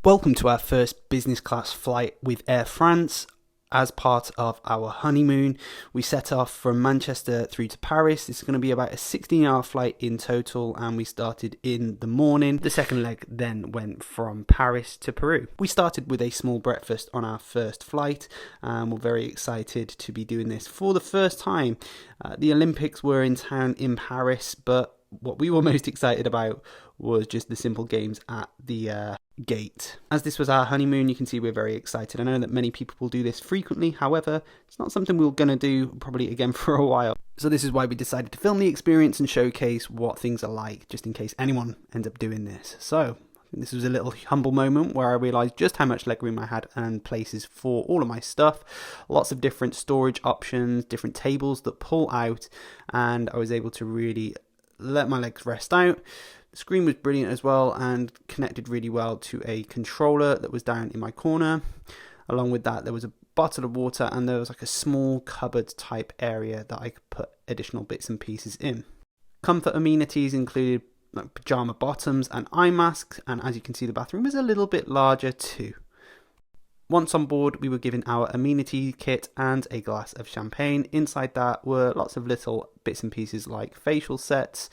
Welcome to our first business class flight with Air France. As part of our honeymoon, we set off from Manchester through to Paris. This is going to be about a 16-hour flight in total, and we started in the morning. The second leg then went from Paris to Peru. We started with a small breakfast on our first flight, and we're very excited to be doing this for the first time. The Olympics were in town in Paris, but what we were most excited about was just the simple games at the gate. As this was our honeymoon, you can see we're very excited. I know that many people will do this frequently, however, it's not something we're going to do probably again for a while. So this is why we decided to film the experience and showcase what things are like, just in case anyone ends up doing this. So this was a little humble moment where I realised just how much legroom I had and places for all of my stuff. Lots of different storage options, different tables that pull out, and I was able to really let my legs rest out. The screen was brilliant as well and connected really well to a controller that was down in my corner. Along with that, there was a bottle of water and there was like a small cupboard type area that I could put additional bits and pieces in. Comfort amenities included like pyjama bottoms and eye masks, and as you can see, the bathroom is a little bit larger too. Once on board, we were given our amenity kit and a glass of champagne. Inside that were lots of little bits and pieces like facial sets.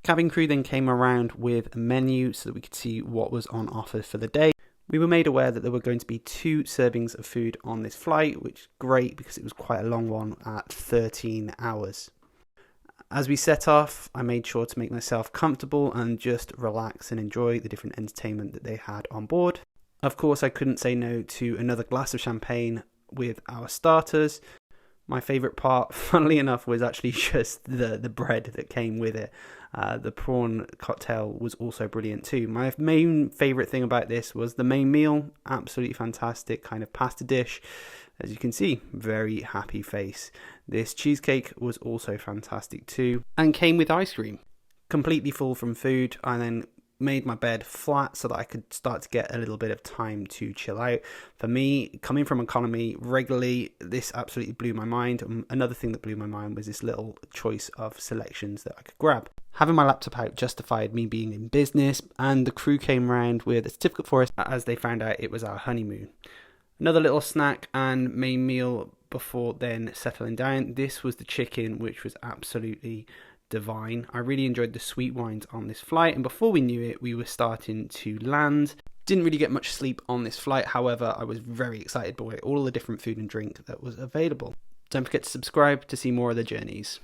Cabin crew then came around with a menu so that we could see what was on offer for the day. We were made aware that there were going to be 2 servings of food on this flight, which is great because it was quite a long one at 13 hours. As we set off, I made sure to make myself comfortable and just relax and enjoy the different entertainment that they had on board. Of course, I couldn't say no to another glass of champagne with our starters. My favourite part, funnily enough, was actually just the bread that came with it. The prawn cocktail was also brilliant too. My main favourite thing about this was the main meal. Absolutely fantastic kind of pasta dish. As you can see, very happy face. This cheesecake was also fantastic too and came with ice cream. Completely full from food. I then made my bed flat so that I could start to get a little bit of time to chill out. For me, coming from economy regularly, this absolutely blew my mind. Another thing that blew my mind was this little choice of selections that I could grab. Having my laptop out justified me being in business, and the crew came round with a certificate for us as they found out it was our honeymoon. Another little snack and main meal before then settling down. This was the chicken, which was absolutely divine. I really enjoyed the sweet wines on this flight, and before we knew it, we were starting to land. Didn't really get much sleep on this flight, however, I was very excited by all the different food and drink that was available. Don't forget to subscribe to see more of the journeys.